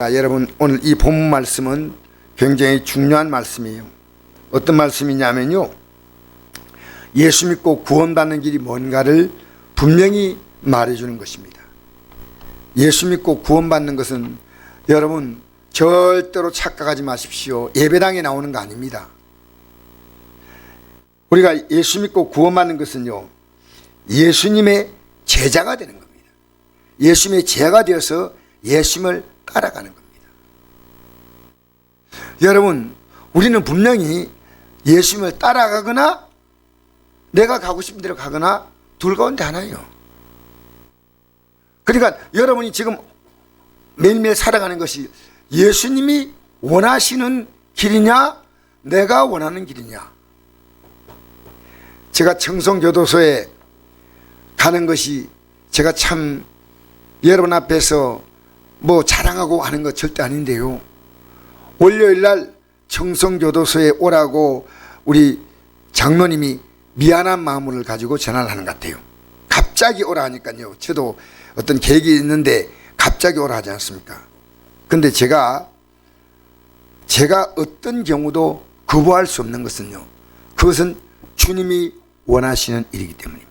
여러분, 오늘 이 본문 말씀은 굉장히 중요한 말씀이에요. 어떤 말씀이냐면요, 예수 믿고 구원받는 길이 뭔가를 분명히 말해주는 것입니다. 예수 믿고 구원받는 것은 여러분 절대로 착각하지 마십시오. 예배당에 나오는 거 아닙니다. 우리가 예수 믿고 구원받는 것은요, 예수님의 제자가 되는 겁니다. 예수님의 제자가 되어서 예수님을 따라가는 겁니다. 여러분, 우리는 분명히 예수님을 따라가거나 내가 가고 싶은 대로 가거나 둘 가운데 하나예요. 그러니까 여러분이 지금 매일매일 살아가는 것이 예수님이 원하시는 길이냐 내가 원하는 길이냐. 제가 청송교도소에 가는 것이 제가 참 여러분 앞에서 뭐 자랑하고 하는 거 절대 아닌데요, 월요일날 청송교도소에 오라고 우리 장로님이 미안한 마음을 가지고 전화를 하는 것 같아요. 갑자기 오라 하니까요, 저도 어떤 계획이 있는데 갑자기 오라 하지 않습니까? 근데 제가 어떤 경우도 거부할 수 없는 것은요, 그것은 주님이 원하시는 일이기 때문입니다.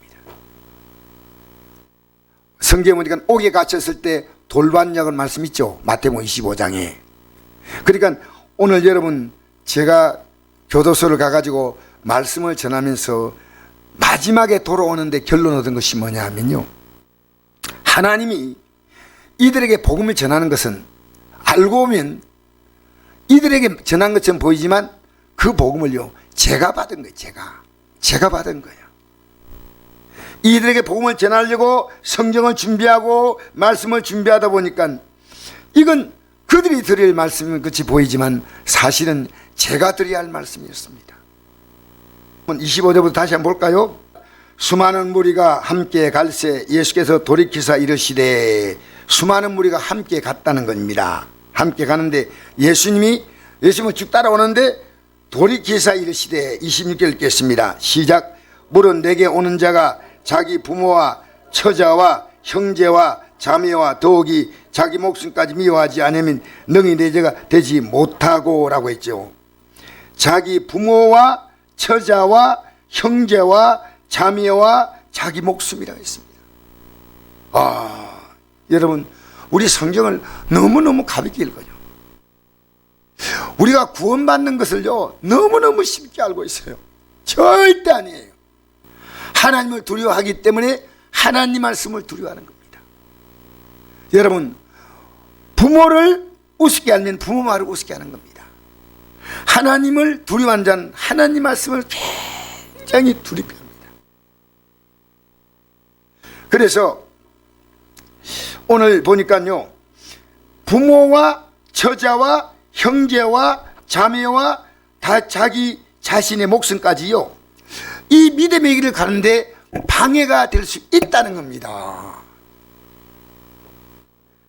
성경에 보니까 옥에 갇혔을 때 돌반약은 말씀 있죠, 마태복음 25장에. 그러니까 오늘 여러분, 제가 교도소를 가가지고 말씀을 전하면서 마지막에 돌아오는데 결론 얻은 것이 뭐냐 하면요, 하나님이 이들에게 복음을 전하는 것은 알고 보면 이들에게 전한 것처럼 보이지만 그 복음을요, 제가 받은 거예요. 제가 받은 거예요. 이들에게 복음을 전하려고 성경을 준비하고 말씀을 준비하다 보니까 이건 그들이 드릴 말씀은 그렇지 보이지만 사실은 제가 드려야 할 말씀이었습니다. 25절부터 다시 한번 볼까요? 수많은 무리가 함께 갈새 예수께서 돌이키사 이르시되, 수많은 무리가 함께 갔다는 겁니다. 함께 가는데 예수님을 쭉 따라오는데 돌이키사 이르시되, 26절 읽겠습니다. 시작. 물은 내게 오는 자가 자기 부모와 처자와 형제와 자매와 더욱이 자기 목숨까지 미워하지 않으면 능히 내 제가 되지 못하고 라고 했죠. 자기 부모와 처자와 형제와 자매와 자기 목숨이라고 했습니다. 여러분, 우리 성경을 너무너무 가볍게 읽어요. 우리가 구원받는 것을요, 너무너무 쉽게 알고 있어요. 절대 아니에요. 하나님을 두려워하기 때문에 하나님 말씀을 두려워하는 겁니다. 여러분, 부모를 우습게 알면 부모 말을 우습게 하는 겁니다. 하나님을 두려워하는 자는 하나님 말씀을 굉장히 두렵해합니다. 그래서 오늘 보니까요, 부모와 처자와 형제와 자매와 다 자기 자신의 목숨까지요, 이 믿음의 길을 가는데 방해가 될 수 있다는 겁니다.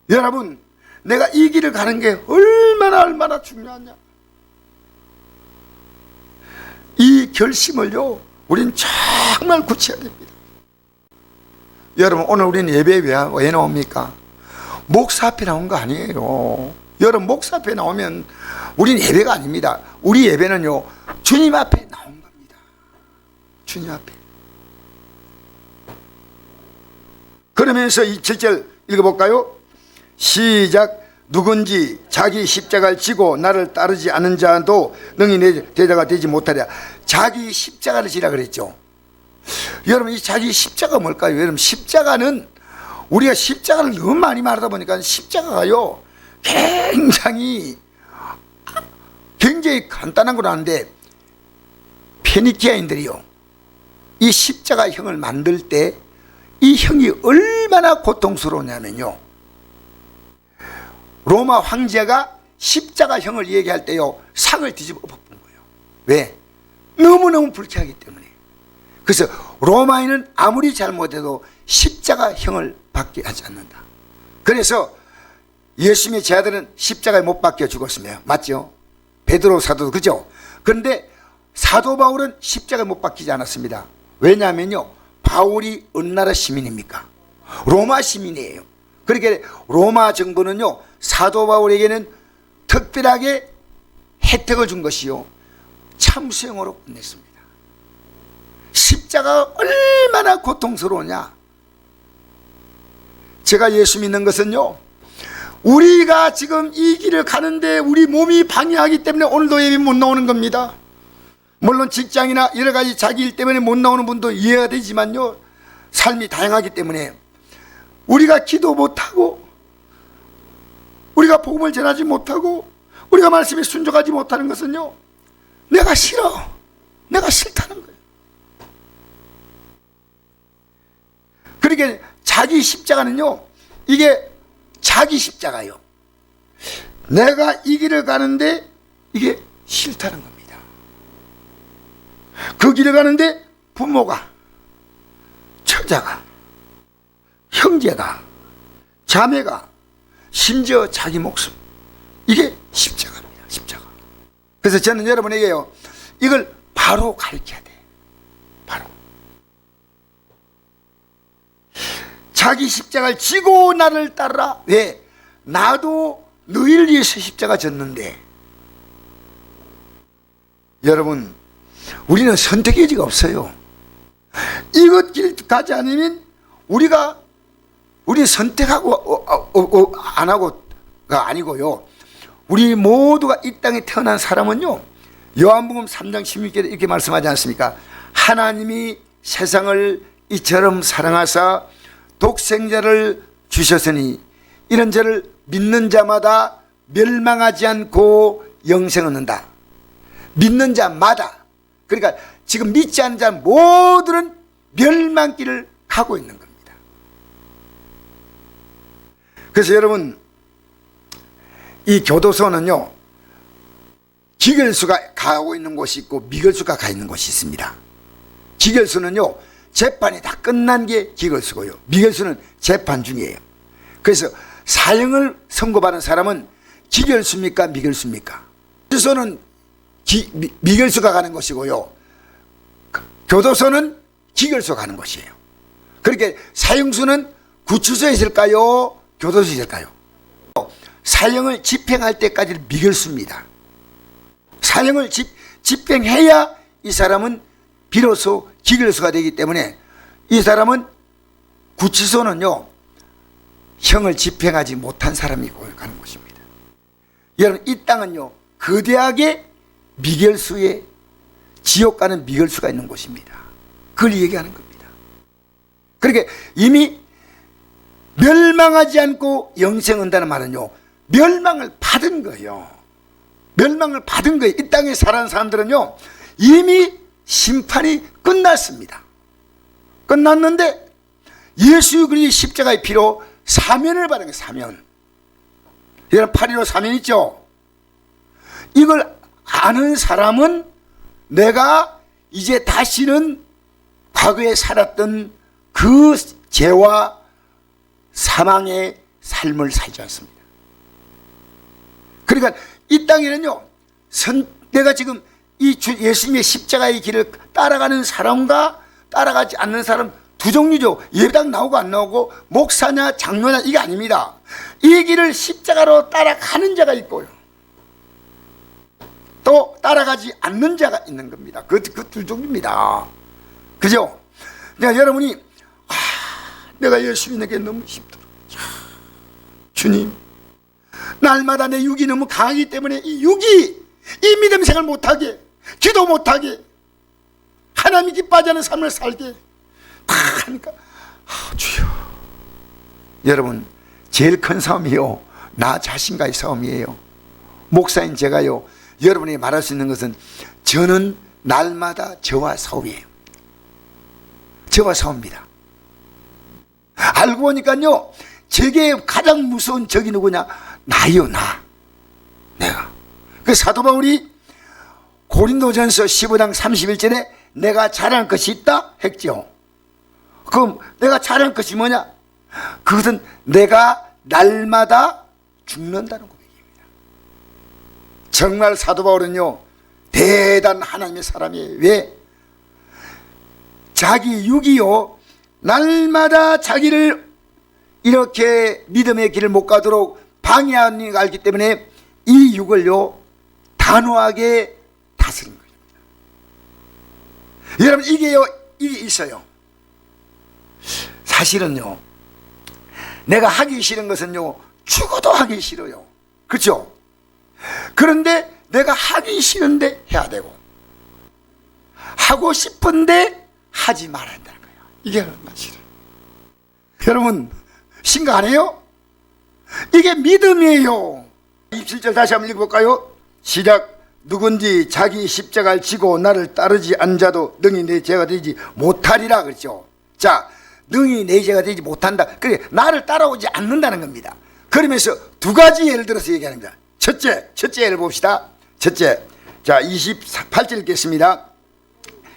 여러분, 내가 이 길을 가는 게 얼마나 중요하냐. 이 결심을요, 우리는 정말 굳혀야 됩니다. 여러분, 오늘 우리는 예배에 왜 나옵니까? 목사 앞에 나온 거 아니에요. 여러분, 목사 앞에 나오면 우리는 예배가 아닙니다. 우리 예배는요, 주님 앞에 나온 겁니다. 주님 앞에. 그러면서 이 7절 읽어볼까요? 시작. 누군지 자기 십자가를 지고 나를 따르지 않은 자도 능히 내 제자가 되지 못하랴. 자기 십자가를 지라 그랬죠. 여러분, 이 자기 십자가 뭘까요? 여러분, 십자가는 우리가 십자가를 너무 많이 말하다 보니까 십자가가요, 굉장히 간단한 걸 아는데, 페니키아인들이요, 이 십자가 형을 만들 때 이 형이 얼마나 고통스러우냐면요, 로마 황제가 십자가 형을 얘기할 때요, 상을 뒤집어 엎은 거예요. 왜? 너무너무 불쾌하기 때문에. 그래서 로마인은 아무리 잘못해도 십자가 형을 받게 하지 않는다. 그래서 예수님의 제자들은 십자가에 못 박혀 죽었으며, 맞죠? 베드로 사도도 그죠? 그런데 사도 바울은 십자가에 못 박히지 않았습니다. 왜냐하면요, 바울이 어느 나라 시민입니까? 로마 시민이에요. 그렇게 로마 정부는요, 사도 바울에게는 특별하게 혜택을 준 것이요, 참수형으로 끝냈습니다. 십자가 얼마나 고통스러우냐. 제가 예수 믿는 것은요, 우리가 지금 이 길을 가는데 우리 몸이 방해하기 때문에 오늘도 예배 못 나오는 겁니다. 물론 직장이나 여러 가지 자기 일 때문에 못 나오는 분도 이해가 되지만요, 삶이 다양하기 때문에 우리가 기도 못하고, 우리가 복음을 전하지 못하고, 우리가 말씀에 순종하지 못하는 것은요, 내가 싫어, 내가 싫다는 거예요. 그러니까 자기 십자가는요, 이게 자기 십자가요, 내가 이 길을 가는데 이게 싫다는 겁니다. 그 길을 가는데 부모가, 처자가, 형제가, 자매가, 심지어 자기 목숨, 이게 십자가입니다. 십자가. 그래서 저는 여러분에게요, 이걸 바로 가르쳐야 돼. 바로 자기 십자가를 지고 나를 따르라. 왜? 나도 너희를 위해서 십자가 졌는데. 여러분, 우리는 선택의 여지가 없어요. 이것 길 가지 않으면 우리 선택하고 안 하고가 아니고요, 우리 모두가 이 땅에 태어난 사람은요, 요한복음 3장 16절에 이렇게 말씀하지 않습니까? 하나님이 세상을 이처럼 사랑하사 독생자를 주셨으니 이런 자를 믿는 자마다 멸망하지 않고 영생을 얻는다. 믿는 자마다. 그러니까 지금 믿지 않는 자 모두는 멸망길을 가고 있는 겁니다. 그래서 여러분, 이 교도소는요, 기결수가 가고 있는 곳이 있고 미결수가 가 있는 곳이 있습니다. 기결수는요, 재판이 다 끝난 게 기결수고요, 미결수는 재판 중이에요. 그래서 사형을 선고받은 사람은 기결수입니까, 미결수입니까? 교도소는 미결수가 가는 것이고요, 교도소는 기결수가 가는 것이에요. 그렇게 사형수는 구치소에 있을까요, 교도소에 있을까요? 사형을 집행할 때까지는 미결수입니다. 사형을 집행해야 이 사람은 비로소 기결수가 되기 때문에, 이 사람은 구치소는요, 형을 집행하지 못한 사람이 가는 곳입니다. 여러분, 이 땅은요, 거대하게 미결수의, 지옥 가는 미결수가 있는 곳입니다. 그걸 얘기하는 겁니다. 그러니까 이미 멸망하지 않고 영생 얻는다는 말은요, 멸망을 받은 거예요. 멸망을 받은 거예요. 이 땅에 살아가는 사람들은요, 이미 심판이 끝났습니다. 끝났는데 예수 그리스도의 십자가의 피로 사면을 받은 거예요. 사면. 여러분, 8.15 사면 있죠? 이걸 아는 사람은 내가 이제 다시는 과거에 살았던 그 죄와 사망의 삶을 살지 않습니다. 그러니까 이 땅에는요, 내가 지금 이 예수님의 십자가의 길을 따라가는 사람과 따라가지 않는 사람 두 종류죠. 예배당 나오고 안 나오고, 목사냐 장로냐, 이게 아닙니다. 이 길을 십자가로 따라가는 자가 있고요, 또 따라가지 않는 자가 있는 겁니다. 그 두 종류입니다. 그죠? 그러니까 여러분이 내가 예수 믿는 게 너무 힘들어, 주님, 날마다 내 육이 너무 강하기 때문에 이 믿음 생활 못하게, 기도 못하게, 하나님 기뻐하지 않는 삶을 살게 다 하니까, 주여. 여러분, 제일 큰 싸움이요, 나 자신과의 싸움이에요. 목사인 제가요, 여러분이 말할 수 있는 것은, 저는 날마다 저와 싸움이에요. 저와 싸웁니다. 알고 보니까요, 제게 가장 무서운 적이 누구냐? 나요, 내가. 그 사도 바울이 고린도전서 15장 31절에 내가 잘할 것이 있다 했죠. 그럼 내가 잘할 것이 뭐냐? 그것은 내가 날마다 죽는다는 고백입니다. 정말 사도 바울은요, 대단한 하나님의 사람이에요. 왜? 자기 육이요, 날마다 자기를 이렇게 믿음의 길을 못 가도록 방해하는 이가 알기 때문에 이 육을요 단호하게 다스린 거예요. 여러분 이게 있어요. 사실은요 내가 하기 싫은 것은요 죽어도 하기 싫어요. 그렇죠? 그런데 내가 하기 싫은데 해야 되고 하고 싶은데 하지 말아야 된다는 거예요. 이게 얼마나 싫어요. 여러분 심각하네요. 이게 믿음이에요. 27절 다시 한번 읽어볼까요? 시작. 누군지 자기 십자가를 지고 나를 따르지 않은 자도 능히 내 죄가 되지 못하리라 그랬죠. 자, 능히 내 죄가 되지 못한다. 그래 나를 따라오지 않는다는 겁니다. 그러면서 두 가지 예를 들어서 얘기하는 거야. 첫째 예를 봅시다. 첫째, 자 28절 읽겠습니다.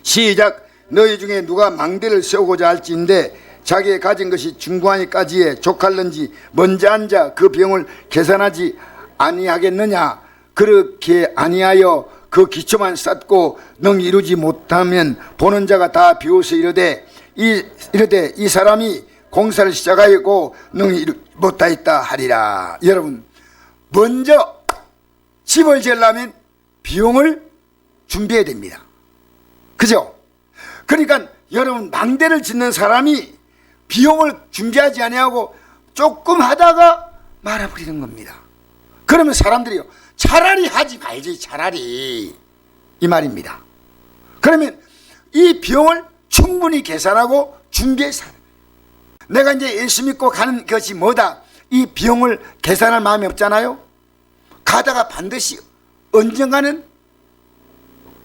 시작. 너희 중에 누가 망대를 세우고자 할지인데 자기의 가진 것이 중고하니까지에 족할는지 먼저 앉아 그 비용을 계산하지 아니하겠느냐. 그렇게 아니하여 그 기초만 쌓고 능히 이루지 못하면 보는 자가 다 비웃어 이르되 이 사람이 공사를 시작하였고 능히 이루지 못하였다 하리라. 여러분 먼저 집을 지으려면 비용을 준비해야 됩니다. 그죠? 그러니까 여러분 망대를 짓는 사람이 비용을 준비하지 아니하고 조금 하다가 말아버리는 겁니다. 그러면 사람들이요 차라리 하지 말지 차라리 이 말입니다. 그러면 이 비용을 충분히 계산하고 준비해서 내가 이제 예수 믿고 가는 것이 뭐다? 이 비용을 계산할 마음이 없잖아요. 가다가 반드시 언젠가는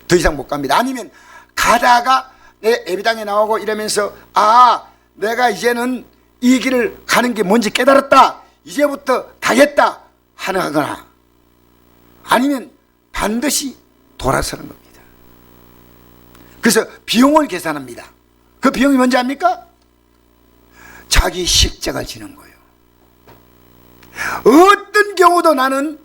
더 이상 못 갑니다. 아니면 가다가 내 예배당에 나오고 이러면서 내가 이제는 이 길을 가는 게 뭔지 깨달았다. 이제부터 가겠다 하거나 아니면 반드시 돌아서는 겁니다. 그래서 비용을 계산합니다. 그 비용이 뭔지 압니까? 자기 십자가를 지는 거예요. 어떤 경우도 나는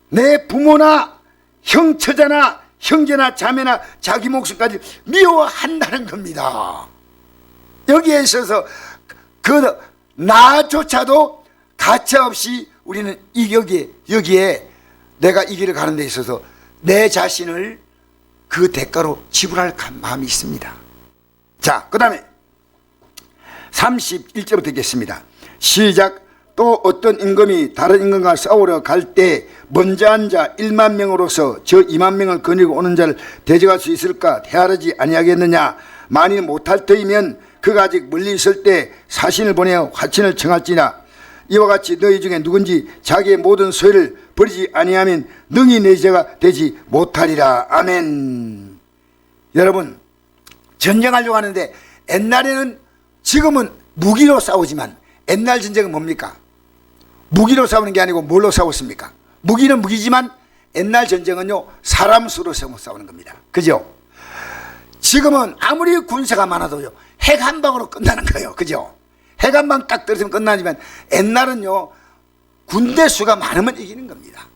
내 부모나 형처자나 형제나 자매나 자기 목숨까지 미워한다는 겁니다. 여기에 있어서 그 나조차도 가차없이 우리는 여기에 내가 이 길을 가는 데 있어서 내 자신을 그 대가로 지불할 마음이 있습니다. 자, 그 다음에 31절부터 읽겠습니다. 시작. 또 어떤 임금이 다른 임금과 싸우러 갈 때 먼저 앉아 1만 명으로서 저 2만 명을 거느리고 오는 자를 대적할 수 있을까 대하지 아니하겠느냐. 만일 못할 터이면 그가 아직 멀리 있을 때 사신을 보내어 화친을 청할지나 이와 같이 너희 중에 누군지 자기의 모든 소유를 버리지 아니하면 능히 내 죄가 되지 못하리라. 아멘. 여러분 전쟁하려고 하는데 옛날에는 지금은 무기로 싸우지만 옛날 전쟁은 뭡니까? 무기로 싸우는 게 아니고 뭘로 싸웠습니까? 무기는 무기지만 옛날 전쟁은요 사람 수로 싸우는 겁니다. 그죠? 지금은 아무리 군사가 많아도요 핵 한 방으로 끝나는 거예요. 그죠? 핵 한 방 딱 떨어지면 끝나지만 옛날은요 군대 수가 많으면 이기는 겁니다.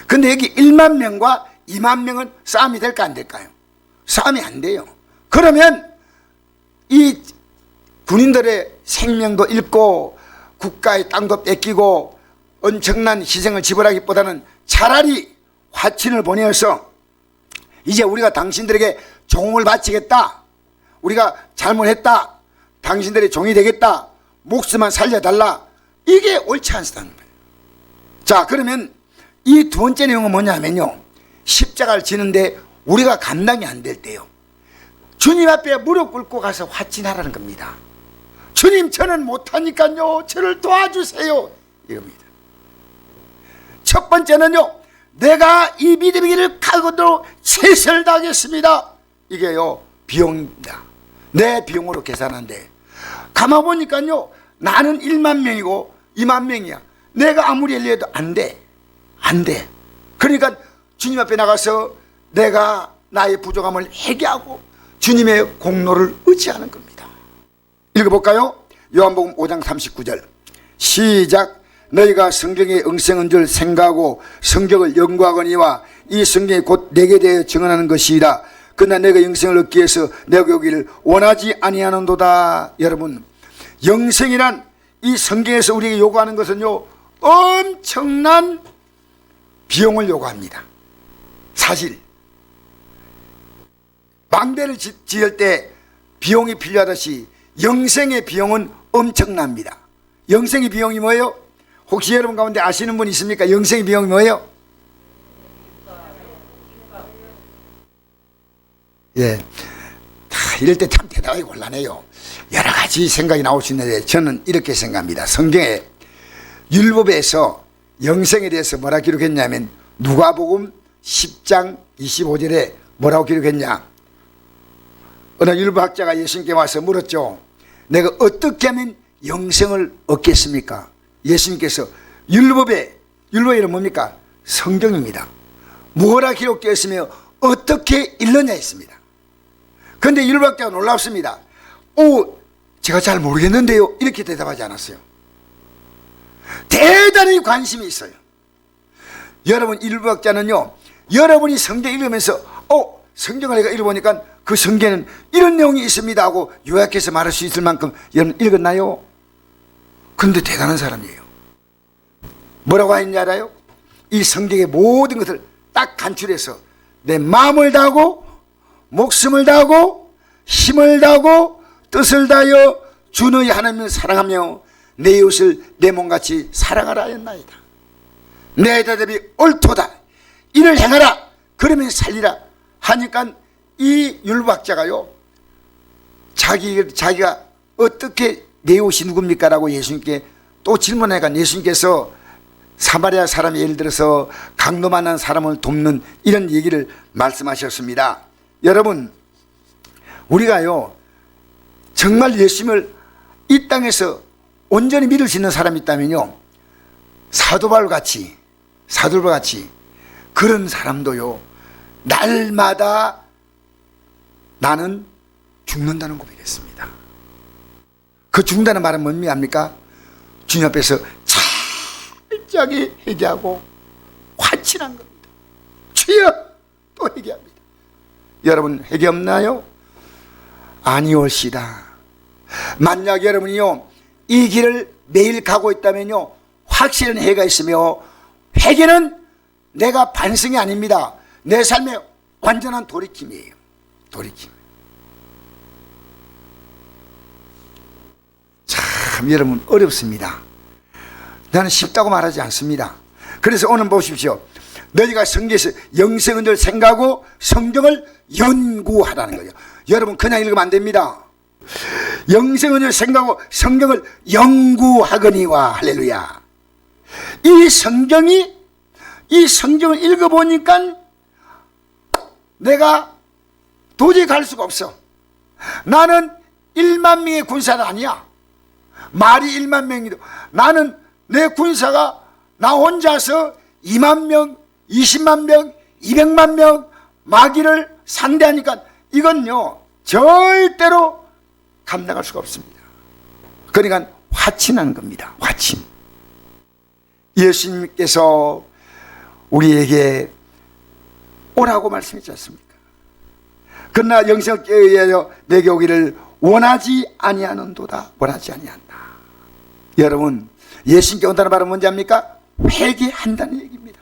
근데 여기 1만 명과 2만 명은 싸움이 될까 안 될까요? 싸움이 안 돼요. 그러면 이 군인들의 생명도 잃고 국가의 땅도 뺏기고 엄청난 희생을 지불하기보다는 차라리 화친을 보내어서 이제 우리가 당신들에게 종을 바치겠다. 우리가 잘못했다. 당신들의 종이 되겠다. 목숨만 살려달라. 이게 옳지 않다는 거예요. 자, 그러면 이 두 번째 내용은 뭐냐면요. 십자가를 지는데 우리가 감당이 안 될 때요. 주님 앞에 무릎 꿇고 가서 화친하라는 겁니다. 주님 저는 못하니까요. 저를 도와주세요. 이겁니다. 첫 번째는요. 내가 이 믿음의 길을 가고도 최선을 다하겠습니다. 이게요. 비용입니다. 내 비용으로 계산한데 가만 보니까요. 나는 1만 명이고 2만 명이야. 내가 아무리 하려도 안 돼. 안 돼. 그러니까 주님 앞에 나가서 내가 나의 부족함을 회개하고 주님의 공로를 의지하는 겁니다. 읽어볼까요? 요한복음 5장 39절 시작. 너희가 성경의 응생인 줄 생각하고 성경을 연구하거니와 이 성경이 곧 내게 대해 증언하는 것이라. 그러나 내가 영생을 얻기 위해서 내가 여기를 원하지 아니하는도다. 여러분 영생이란 이 성경에서 우리에게 요구하는 것은요, 엄청난 비용을 요구합니다. 사실 망대를 지을 때 비용이 필요하듯이 영생의 비용은 엄청납니다. 영생의 비용이 뭐예요? 혹시 여러분 가운데 아시는 분 있습니까? 영생의 비용이 뭐예요? 예, 이럴 때 참 대답하기 곤란해요. 여러 가지 생각이 나올 수 있는데 저는 이렇게 생각합니다. 성경에 율법에서 영생에 대해서 뭐라 기록했냐면 누가복음 10장 25절에 뭐라고 기록했냐? 어느 율법학자가 예수님께 와서 물었죠. 내가 어떻게 하면 영생을 얻겠습니까? 예수님께서 율법의 이름 뭡니까? 성경입니다. 뭐라 기록되어 있으며 어떻게 읽느냐 했습니다. 그런데 율법학자가 놀랍습니다. 제가 잘 모르겠는데요, 이렇게 대답하지 않았어요. 대단히 관심이 있어요. 여러분, 율법학자는요, 여러분이 성경 읽으면서 성경을 내가 읽어보니까 그 성경에는 이런 내용이 있습니다 하고 요약해서 말할 수 있을 만큼 여러분 읽었나요? 그런데 대단한 사람이에요. 뭐라고 했는지 알아요? 이 성경의 모든 것을 딱 간추려서 내 마음을 다하고 목숨을 다하고 힘을 다하고 뜻을 다하여 주 너희 하나님을 사랑하며 내 이웃을 내 몸같이 사랑하라 하였나이다. 내 대답이 옳도다. 이를 행하라. 그러면 살리라. 하니까 이 율법학자가요, 자기가 어떻게 내 이웃이 누굽니까? 라고 예수님께 또 질문하니까 예수님께서 사마리아 사람이 예를 들어서 강도만한 사람을 돕는 이런 얘기를 말씀하셨습니다. 여러분, 우리가요 정말 예수님을 이 땅에서 온전히 믿을 수 있는 사람이 있다면요, 사도바울과 같이 그런 사람도요 날마다 나는 죽는다는 고백했습니다. 그 죽는다는 말은 뭡니까? 주님 앞에서 철저하게 회개하고 화친한 겁니다. 주여, 또 회개합니다. 여러분, 회개 없나요? 아니올시다. 만약 여러분이요 이 길을 매일 가고 있다면요 확실한 회개가 있으며, 회개는 내가 반성이 아닙니다. 내 삶의 완전한 돌이킴이에요. 돌이킴. 참 여러분 어렵습니다. 나는 쉽다고 말하지 않습니다. 그래서 오늘 보십시오. 너희가 성경에서 영생을 생각하고 성경을 연구하라는 거예요. 여러분 그냥 읽으면 안 됩니다. 영생을 생각하고 성경을 연구하거니와. 할렐루야. 이 성경을 읽어보니까 내가 도저히 갈 수가 없어. 나는 1만 명의 군사가 아니야. 말이 1만 명이도 나는 내 군사가 나 혼자서 2만 명, 20만 명, 200만 명 마귀를 상대하니까 이건요 절대로 감당할 수가 없습니다. 그러니까 화친하는 겁니다. 화친. 예수님께서 우리에게 오라고 말씀했지 않습니까? 그러나 영생을 깨어 내게 오기를 원하지 아니하는도다. 원하지 아니한다. 여러분, 예수님께 온다는 말은 뭔지 압니까? 회개한다는 얘기입니다.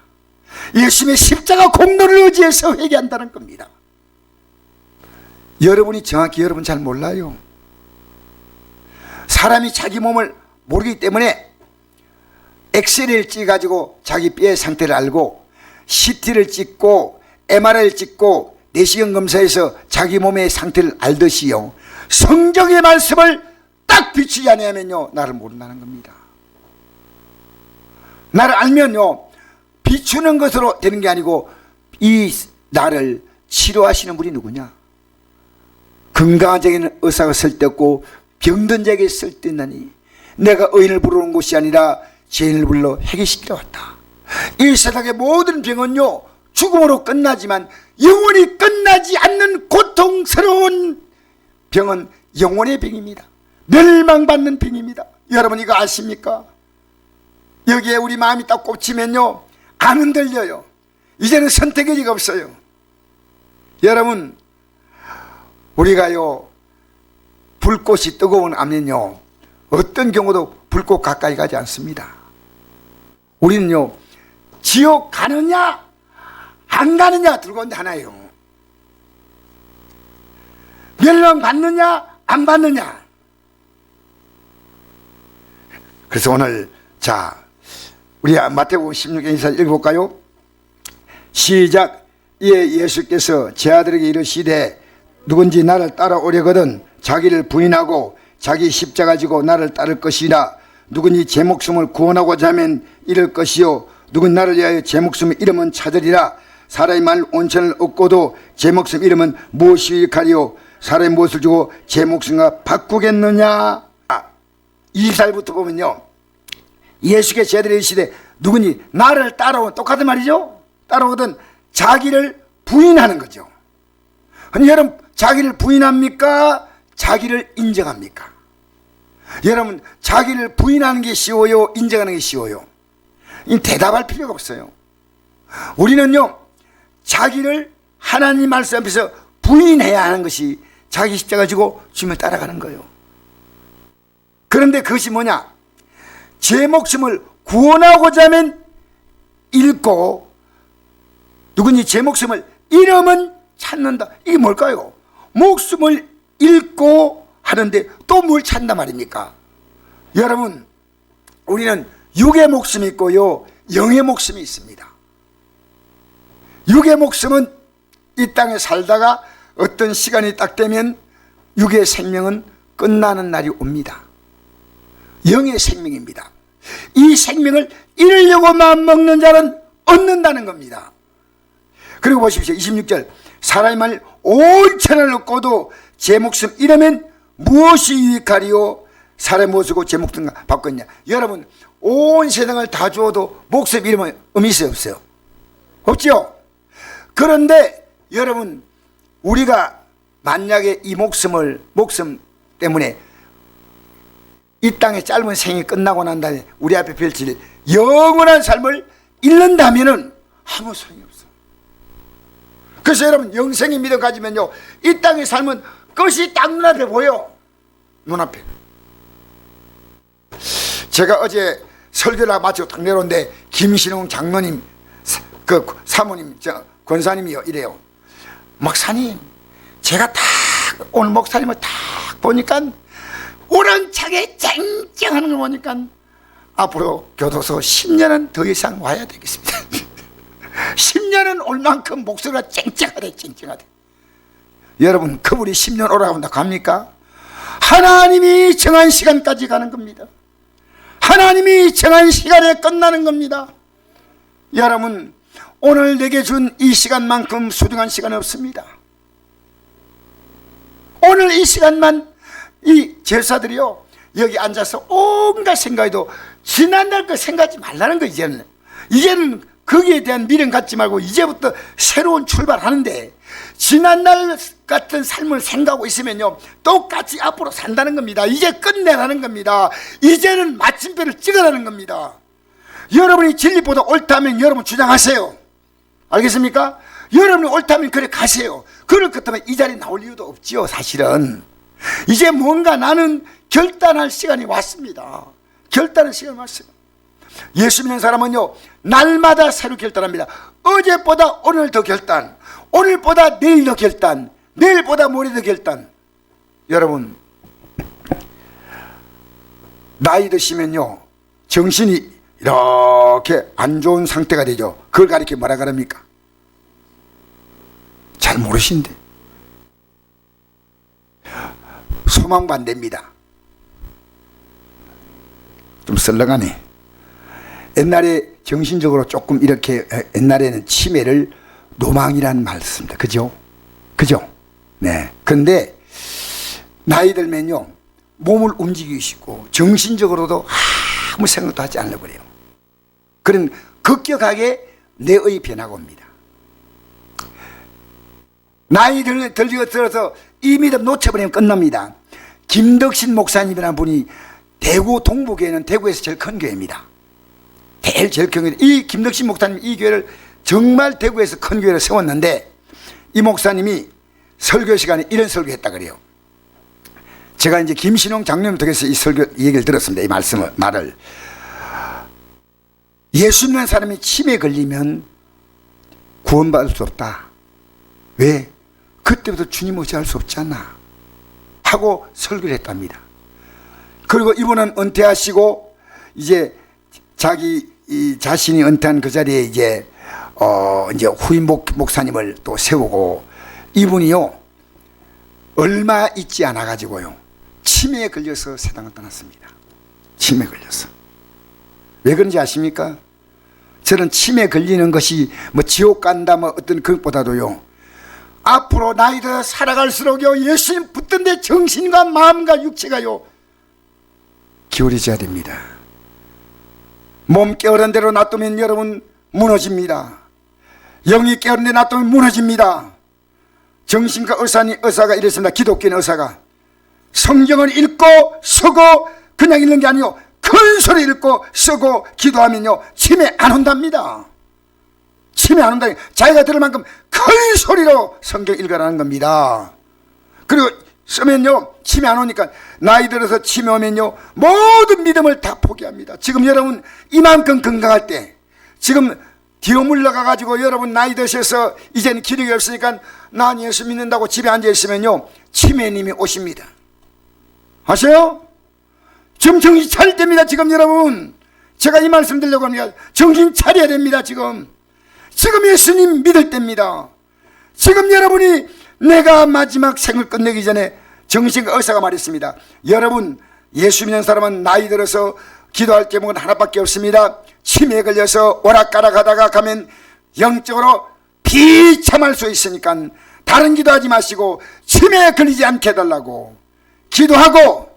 예수님의 십자가 공로를 의지해서 회개한다는 겁니다. 여러분이 정확히 여러분 잘 몰라요. 사람이 자기 몸을 모르기 때문에 엑스레이를 찍어가지고 자기 뼈의 상태를 알고 CT를 찍고 MRI를 찍고 내시경 검사에서 자기 몸의 상태를 알듯이요 성경의 말씀을 딱 비추지 않으면요 나를 모른다는 겁니다. 나를 알면요 비추는 것으로 되는 게 아니고 이 나를 치료하시는 분이 누구냐? 건강한 자에게는 의사가 쓸데없고 병든 자에게 쓸데있나니 내가 의인을 부르는 곳이 아니라 죄인을 불러 해결시키러 왔다. 이 세상의 모든 병은요 죽음으로 끝나지만 영원히 끝나지 않는 고통스러운 병은 영혼의 병입니다. 멸망받는 병입니다. 여러분 이거 아십니까? 여기에 우리 마음이 딱 꽂히면요 안 흔들려요. 이제는 선택의 여지가 없어요. 여러분 우리가요 불꽃이 뜨거운 암면요 어떤 경우도 불꽃 가까이 가지 않습니다. 우리는요, 지옥 가느냐 안 가느냐 들고 하나예요. 멸망 받느냐 안 받느냐. 그래서 오늘 자 우리 마태복음 16장 24절 읽어볼까요? 시작. 이에 예수께서 제 아들에게 이르시되 누군지 나를 따라오려거든 자기를 부인하고 자기 십자가 지고 나를 따를 것이라. 누군지 제 목숨을 구원하고자 하면 잃을 것이요 누군 나를 위하여 제 목숨을 잃으면 찾으리라. 사람의 말 온천을 얻고도 제 목숨 잃으면 무엇이 유익하리요? 사람의 무엇을 주고 제 목숨과 바꾸겠느냐. 2살부터 보면요, 예수께서 제자들에게 이르시되 누구니 나를 따라오. 똑같은 말이죠. 따라오든 자기를 부인하는 거죠. 여러분, 자기를 부인합니까? 자기를 인정합니까? 여러분, 자기를 부인하는 게 쉬워요? 인정하는 게 쉬워요? 대답할 필요가 없어요. 우리는요, 자기를 하나님 말씀 앞에서 부인해야 하는 것이 자기 십자가 지고 주님을 따라가는 거예요. 그런데 그것이 뭐냐? 제 목숨을 구원하고자 하면 잃고 누군지 제 목숨을 잃으면 찾는다. 이게 뭘까요? 목숨을 잃고 하는데 또 뭘 찾는단 말입니까? 여러분, 우리는 육의 목숨이 있고요, 영의 목숨이 있습니다. 육의 목숨은 이 땅에 살다가 어떤 시간이 딱 되면 육의 생명은 끝나는 날이 옵니다. 영의 생명입니다. 이 생명을 잃으려고 마음먹는 자는 얻는다는 겁니다. 그리고 보십시오. 26절. 사람의 말 온 천을 얻고도 제 목숨 잃으면 무엇이 유익하리요? 사람의 무엇이고 제 목숨 바꿨냐. 여러분, 온 세상을 다 주어도 목숨 잃으면 의미 있어요, 없어요? 없죠? 그런데 여러분, 우리가 만약에 이 목숨 때문에 이 땅의 짧은 생이 끝나고 난 다음에 우리 앞에 펼칠 영원한 삶을 잃는다면은 아무 소용이 없어. 그래서 여러분, 영생의 믿음 가지면요, 이 땅의 삶은 끝이 딱 눈앞에 보여. 눈앞에. 제가 어제 설교를 마치고 딱 내려오는데 김신웅 장로님, 그 사모님, 권사님이요, 이래요. 목사님, 제가 딱 오늘 목사님을 딱 보니까 우렁차게 쨍쨍하는 걸 보니까 앞으로 교도소 10년은 더 이상 와야 되겠습니다. 10년은 올 만큼 목소리가 쨍쨍하대, 쨍쨍하대. 여러분, 그분이 10년 오라고 한다 갑니까? 하나님이 정한 시간까지 가는 겁니다. 하나님이 정한 시간에 끝나는 겁니다. 여러분, 오늘 내게 준 이 시간만큼 소중한 시간은 없습니다. 오늘 이 시간만, 이 제사들이요, 여기 앉아서 온갖 생각해도 지난날 거 생각하지 말라는 거. 이제는 거기에 대한 미련 갖지 말고 이제부터 새로운 출발하는데, 지난날 같은 삶을 생각하고 있으면요, 똑같이 앞으로 산다는 겁니다. 이제 끝내라는 겁니다. 이제는 마침표를 찍으라는 겁니다. 여러분이 진리보다 옳다면 여러분 주장하세요. 알겠습니까? 여러분이 옳다면 그래 가세요. 그럴 것 같으면 이 자리에 나올 이유도 없지요. 사실은 이제 뭔가 나는 결단할 시간이 왔습니다. 결단할 시간이 왔어요. 예수 믿는 사람은요, 날마다 새로 결단합니다. 어제보다 오늘 더 결단, 오늘보다 내일 더 결단, 내일보다 모레 더 결단. 여러분, 나이 드시면요, 정신이 이렇게 안 좋은 상태가 되죠. 그걸 가리켜 뭐라 그럽니까? 잘 모르신데. 소망반대입니다. 좀 썰렁하네. 옛날에 정신적으로 조금 이렇게, 옛날에는 치매를 노망이라는 말 썼습니다. 그죠? 그죠? 네. 근데 나이 들면요, 몸을 움직이시고 정신적으로도 아무 생각도 하지 않으려고 그래요. 그런 급격하게 뇌의 변화가 옵니다. 나이 들어서 이 믿음 놓쳐버리면 끝납니다. 김덕신 목사님이라는 분이 대구 동부교회는 대구에서 제일 큰 교회입니다. 제일 큰 교회. 이 김덕신 목사님, 이 교회를 정말 대구에서 큰 교회를 세웠는데, 이 목사님이 설교 시간에 이런 설교했다 그래요. 제가 이제 김신홍 장로님 통해서 이 설교, 이 얘기를 들었습니다. 이 말을. 예수 믿는 사람이 치매에 걸리면 구원받을 수 없다. 왜? 그때부터 주님 의지할 수 없잖아. 하고 설교를 했답니다. 그리고 이분은 은퇴하시고 이제 자기 자신이 은퇴한 그 자리에 이제 후임 목사님을 또 세우고, 이분이요 얼마 있지 않아 가지고요 치매에 걸려서 세상을 떠났습니다. 치매에 걸려서. 왜 그런지 아십니까? 저는 치매에 걸리는 것이 뭐 지옥 간다 뭐 어떤 그것보다도요, 앞으로 나이 들어 살아갈수록요 예수님 붙든데 정신과 마음과 육체가요 기울여져야 됩니다. 몸 깨어른 대로 놔두면 여러분 무너집니다. 영이 깨어른 데 놔두면 무너집니다. 정신과 의사가 이랬습니다. 기독교인 의사가 성경을 읽고 쓰고 그냥 읽는 게 아니요, 큰 소리 읽고 쓰고 기도하면요 치매 안 온답니다. 치매 안 온다. 자기가 들을 만큼 큰 소리로 성경 읽으라는 겁니다. 그리고 쓰면요 치매 안 오니까, 나이 들어서 치매 오면요 모든 믿음을 다 포기합니다. 지금 여러분 이만큼 건강할 때, 지금 뒤로 물러가 가지고 여러분 나이 드셔서 이제는 기력이 없으니까 난 예수 믿는다고 집에 앉아 있으면요 치매님이 오십니다. 아세요? 지금 정신 차릴 때입니다. 지금 여러분 제가 이 말씀 드리려고 합니다. 정신 차려야 됩니다. 지금 예수님 믿을 때입니다. 지금 여러분이 내가 마지막 생을 끝내기 전에, 정신과 의사가 말했습니다. 여러분 예수 믿는 사람은 나이 들어서 기도할 제목은 하나밖에 없습니다. 치매에 걸려서 오락가락 하다가 가면 영적으로 비참할 수 있으니까 다른 기도하지 마시고 치매에 걸리지 않게 해달라고 기도하고,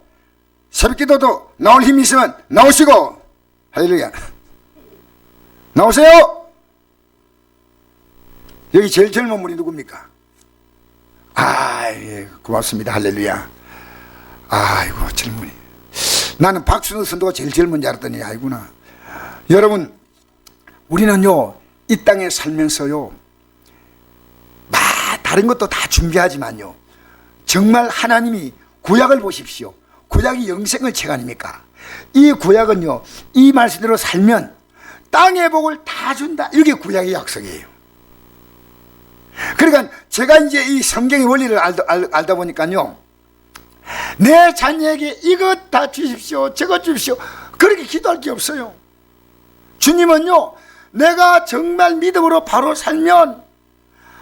새벽기도도 나올 힘이 있으면 나오시고, 할렐루야, 나오세요. 여기 제일 젊은 분이 누굽니까? 예, 고맙습니다. 할렐루야. 아이고 젊은이. 나는 박순호 선도가 제일 젊은 줄 알았더니 아니구나. 여러분 우리는요 이 땅에 살면서요 다른 것도 다 준비하지만요, 정말 하나님이 구약을 보십시오. 구약이 영생의 책 아닙니까? 이 구약은요 이 말씀대로 살면 땅의 복을 다 준다. 이게 구약의 약속이에요. 그러니까 제가 이제 이 성경의 원리를 알다 보니까요, 내 자녀에게 이것 다 주십시오, 저것 주십시오, 그렇게 기도할 게 없어요. 주님은요 내가 정말 믿음으로 바로 살면,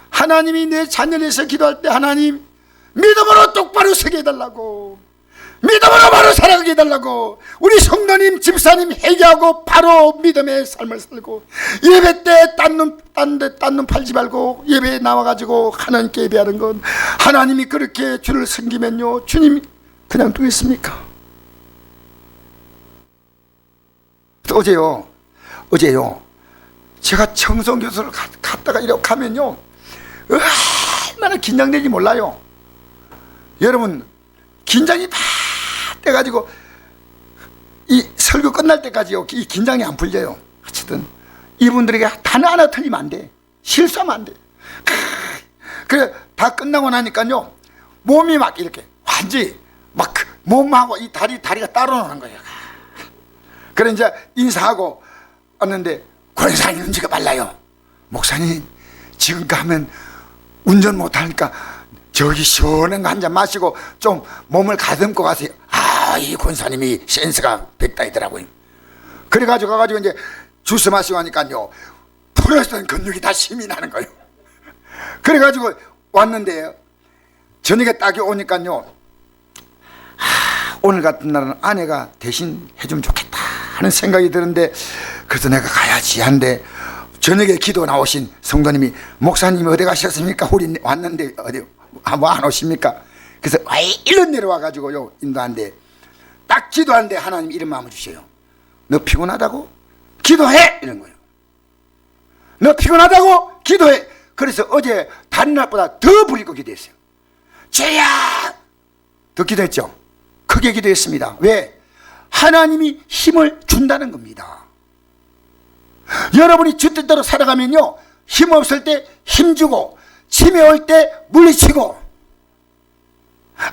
하나님이 내 자녀를 위해서 기도할 때 하나님 믿음으로 똑바로 서게 해달라고, 믿음으로 바로 살아가게 해달라고, 우리 성도님 집사님 회개하고 바로 믿음의 삶을 살고, 예배 때 딴 눈 팔지 말고 예배에 나와가지고 하나님께 예배하는 건, 하나님이 그렇게 주를 섬기면요 주님이 그냥 두겠습니까? 어제요 제가 청송교수를 갔다가 이렇게 가면요 얼마나 긴장되는지 몰라요. 여러분 긴장이 다 돼가지고 이 설교 끝날 때까지요 이 긴장이 안 풀려요. 어쨌든 이분들에게 단 하나 틀리면 안 돼. 실수하면 안 돼. 그래 다 끝나고 나니까요 몸이 막 이렇게 완전히 막 몸하고 이 다리가 따로 노는 거예요. 그래 이제 인사하고 왔는데, 권사님 은지가 빨라요. 목사님 지금 가면 운전 못하니까 저기 시원한 거 한 잔 마시고 좀 몸을 가듬고 가세요. 이 권사님이 센스가 백다이더라고요. 그래가지고 가가지고 이제 주스 마시고 하니까요 풀었던 근육이 다 힘이 나는 거예요. 그래가지고 왔는데요 저녁에 딱 오니까요 오늘 같은 날은 아내가 대신 해주면 좋겠다 하는 생각이 드는데, 그래서 내가 가야지 한데, 저녁에 기도 나오신 성도님이 목사님이 어디 가셨습니까? 우리 왔는데 어디 뭐 안 오십니까? 그래서 일로 내려와 가지고요 인도한데, 딱 기도하는데 하나님 이런 마음을 주셔요. 너 피곤하다고? 기도해! 이런 거예요. 너 피곤하다고? 기도해! 그래서 어제 다른 날보다 더 부리고 기도했어요. 죄야! 더 기도했죠? 크게 기도했습니다. 왜? 하나님이 힘을 준다는 겁니다. 여러분이 주 뜻대로 살아가면요 힘 없을 때 힘주고, 치매 올 때 물리치고,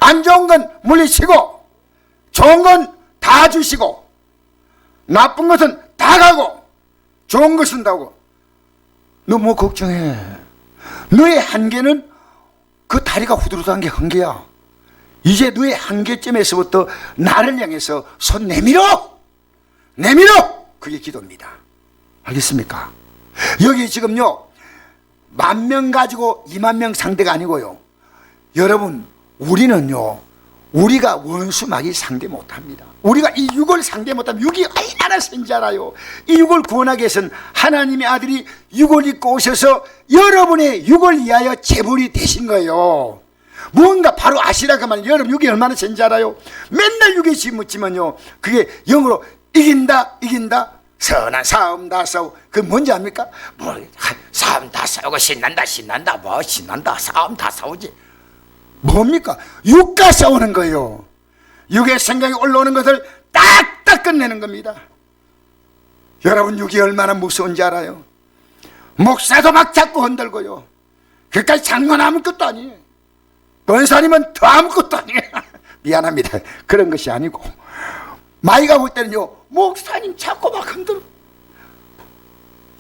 안 좋은 건 물리치고 좋은 건 다 주시고 나쁜 것은 다 가고 좋은 거 쓴다고. 너 뭐 걱정해. 너의 한계는 그 다리가 후들후들한 게 한계야. 이제 너의 한계점에서부터 나를 향해서 손 내밀어! 내밀어! 그게 기도입니다. 알겠습니까? 여기 지금요 10,000명 가지고 20,000명 상대가 아니고요, 여러분 우리는요, 우리가 원수 마귀 상대 못합니다. 우리가 이 육을 상대 못하면 육이 얼마나 센지 알아요. 이 육을 구원하기 위해서는 하나님의 아들이 육을 입고 오셔서 여러분의 육을 위하여 제물이 되신 거예요. 뭔가 바로 아시라 그 말. 여러분 육이 얼마나 센지 알아요? 맨날 육에 묻지면요 그게 영어로 이긴다 이긴다, 선한 싸움 다 싸우고, 그 뭔지 압니까? 뭐 싸움 다 싸우고 신난다 신난다, 뭐 신난다 싸움 다 싸우지. 뭡니까? 육과 싸우는 거예요. 육의 생각이 올라오는 것을 딱딱 끝내는 겁니다. 여러분 육이 얼마나 무서운지 알아요? 목사도 막 잡고 흔들고요, 그까지 장관 아무것도 아니에요. 권사님은 더 아무것도 아니에요. 미안합니다. 그런 것이 아니고, 마귀가 볼 때는요 목사님 잡고 막 흔들어.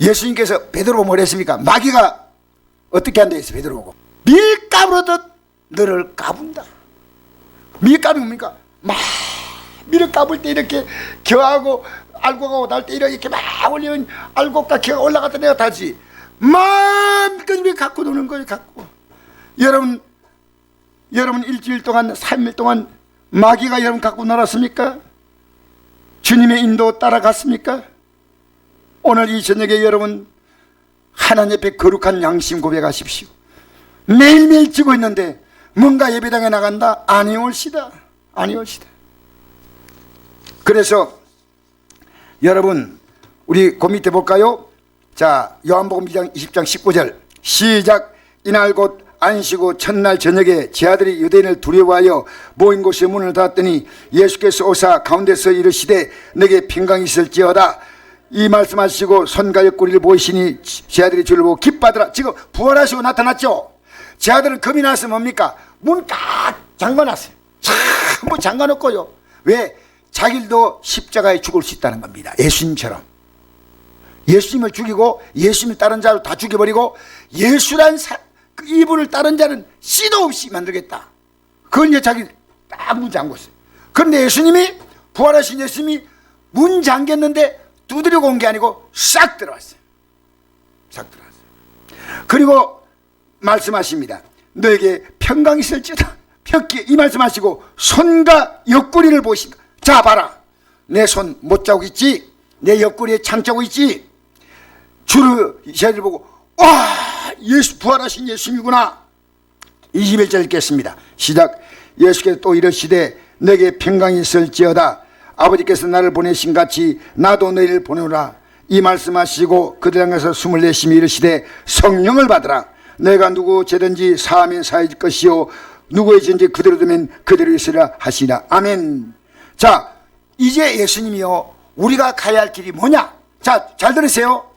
예수님께서 베드로 뭐라 했습니까? 마귀가 어떻게 한다 했어요? 베드로 보고 밀가루도 너를 까분다. 밀가루 뭡니까? 막 밀을 까불 때 이렇게 겨하고 알곡하고 날 때 이렇게 막 올리면 알곡과 겨가 올라갔다 내려타지. 마음껏 갖고 노는 거예요. 갖고. 여러분 일주일 동안 3일 동안 마귀가 여러분 갖고 놀았습니까? 주님의 인도 따라갔습니까? 오늘 이 저녁에 여러분 하나님 앞에 거룩한 양심 고백하십시오. 매일매일 지고 있는데 뭔가 예배당에 나간다? 아니올시다. 아니올시다. 그래서 여러분 우리 그 밑에 볼까요? 자, 요한복음 2장 20장 19절 시작. 이날 곧 안식 후 첫날 저녁에 제 아들이 유대인을 두려워하여 모인 곳에 문을 닫았더니 예수께서 오사 가운데서 이르시되 내게 평강이 있을지어다. 이 말씀하시고 손과 옆구리를 보이시니 제 아들이 주를 보고 기뻐하더라. 지금 부활하시고 나타났죠. 제 아들은 겁이 나서 뭡니까? 문 딱 잠가놨어요. 전부 잠가놓고요. 왜? 자기도 십자가에 죽을 수 있다는 겁니다. 예수님처럼. 예수님을 죽이고 예수님을 다른 자로 다 죽여버리고 예수란 그 이분을 다른 자는 씨도 없이 만들겠다. 그걸 이제 자기 딱 문 잠궜어요. 그런데 예수님이, 부활하신 예수님이 문 잠겼는데 두드리고 온 게 아니고 싹 들어왔어요. 싹 들어왔어요. 그리고 말씀하십니다. 너에게 평강이 있을지어다. 이 말씀하시고 손과 옆구리를 보신다. 자 봐라, 내 손 못 자국 있지, 내 옆구리에 창자국 있지. 주를 제자들 보고 와, 예수 부활하신 예수님이구나. 21절 읽겠습니다. 시작. 예수께서 또 이르시되 내게 평강이 있을지어다. 아버지께서 나를 보내신 같이 나도 너희를 보내오라. 이 말씀하시고 그들 향해서 숨을 내쉬며 이르시되 성령을 받으라. 내가 누구 죄든지 사하면 사해질 것이요 누구의 죄든지 그대로 두면 그대로 있으리라 하시라. 아멘. 자, 이제 예수님이요 우리가 가야 할 길이 뭐냐? 자, 잘 들으세요.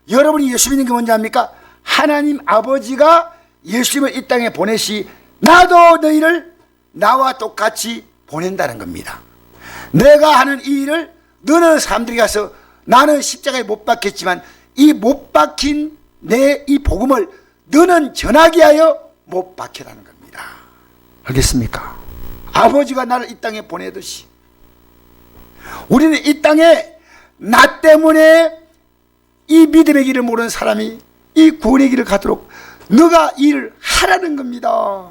여러분이 예수 믿는 게 뭔지 압니까? 하나님 아버지가 예수님을 이 땅에 보내시 나도 너희를 나와 똑같이 보낸다는 겁니다. 내가 하는 이 일을 너는 사람들이 가서, 나는 십자가에 못 박혔지만 이 못 박힌 내 이 복음을 너는 전하게 하여 못 박혀라는 겁니다. 알겠습니까? 아버지가 나를 이 땅에 보내듯이 우리는 이 땅에 나 때문에 이 믿음의 길을 모르는 사람이 이 구원의 길을 가도록 너가 일을 하라는 겁니다.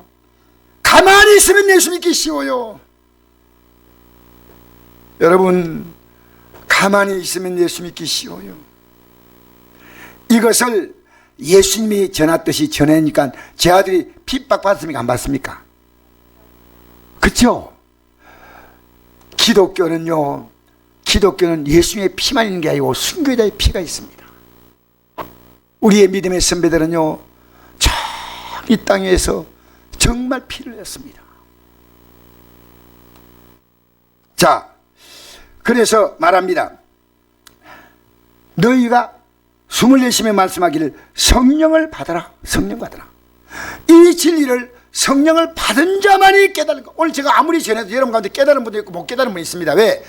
가만히 있으면 예수 믿기 쉬워요. 여러분, 가만히 있으면 예수 믿기 쉬워요. 이것을 예수님이 전하듯이 전하니까 제 아들이 핍박 받습니까? 안 받습니까? 그렇죠? 기독교는 예수님의 피만 있는 게 아니고 순교자의 피가 있습니다. 우리의 믿음의 선배들은요 이 땅에서 정말 피를 흘렸습니다. 자, 그래서 말합니다. 너희가 숨을 내쉬며 말씀하기를 성령을 받아라. 성령 받아라. 이 진리를 성령을 받은 자만이 깨달은 거. 오늘 제가 아무리 전해도 여러분 가운데 깨달은 분도 있고 못 깨달은 분이 있습니다. 왜?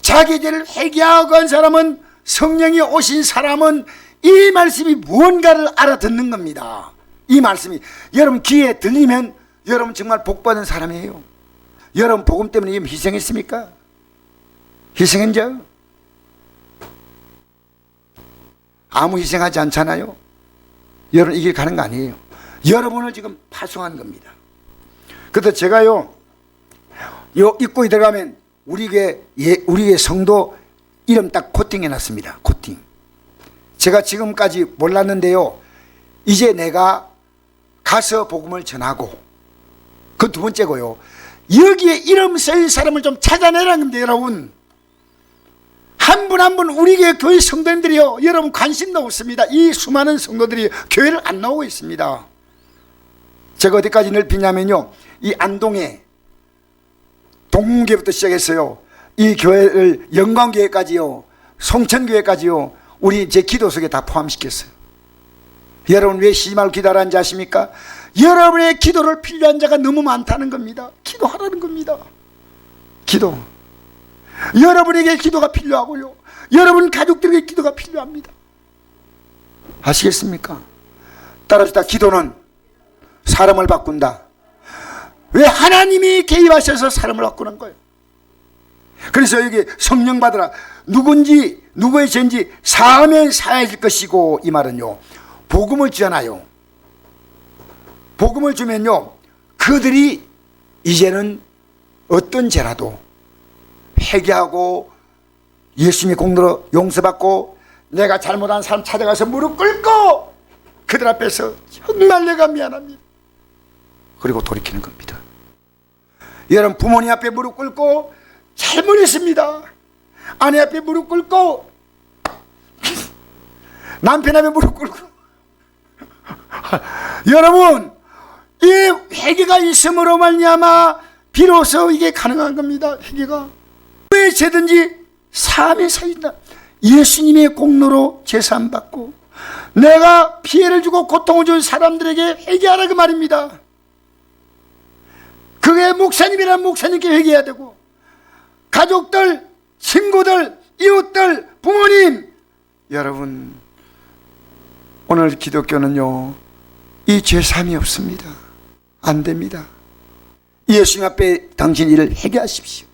자기 죄를 회개하고 한 사람은, 성령이 오신 사람은 이 말씀이 무언가를 알아듣는 겁니다. 이 말씀이 여러분 귀에 들리면 여러분 정말 복받은 사람이에요. 여러분 복음 때문에 지금 희생했습니까? 희생했죠? 아무 희생하지 않잖아요. 여러분 이 길 가는 거 아니에요. 여러분을 지금 파송한 겁니다. 그래서 제가요, 요 입구에 들어가면 우리 교회 성도 이름 딱 코팅해 놨습니다. 코팅. 제가 지금까지 몰랐는데요, 이제 내가 가서 복음을 전하고, 그 두 번째고요, 여기에 이름 쓰인 사람을 좀 찾아내라는 겁니다. 여러분 한 분 한 분 우리 교회 성도님들이요, 여러분 관심도 없습니다. 이 수많은 성도들이 교회를 안 나오고 있습니다. 제가 어디까지 넓히냐면요, 이 안동에 동문교회부터 시작했어요. 이 교회를 영광교회까지요, 송천교회까지요, 우리 제 기도 속에 다 포함시켰어요. 여러분 왜 쉬지 말고 기도하라는지 아십니까? 여러분의 기도를 필요한 자가 너무 많다는 겁니다. 기도하라는 겁니다. 기도. 여러분에게 기도가 필요하고요, 여러분 가족들에게 기도가 필요합니다. 아시겠습니까? 따라서 기도는 사람을 바꾼다. 왜? 하나님이 개입하셔서 사람을 바꾸는 거예요. 그래서 여기 성령 받으라, 누군지 누구의 죄인지 사하면 사해질 것이고, 이 말은요, 복음을 주잖아요. 복음을 주면요, 그들이 이제는 어떤 죄라도 회개하고 예수님의 공로로 용서받고, 내가 잘못한 사람 찾아가서 무릎 꿇고 그들 앞에서 정말 내가 미안합니다, 그리고 돌이키는 겁니다. 여러분 부모님 앞에 무릎 꿇고 잘못했습니다, 아내 앞에 무릎 꿇고, 남편 앞에 무릎 꿇고, 여러분 이 회개가 있음으로 말미암아 비로소 이게 가능한 겁니다. 회개가 왜 죄든지 사함이 사인다. 예수님의 공로로 제사함 받고, 내가 피해를 주고 고통을 준 사람들에게 회개하라 그 말입니다. 그게 목사님이란 목사님께 회개해야 되고, 가족들, 친구들, 이웃들, 부모님, 여러분 오늘 기독교는요, 이 죄사함이 없습니다. 안 됩니다. 예수님 앞에 당신 일을 회개하십시오.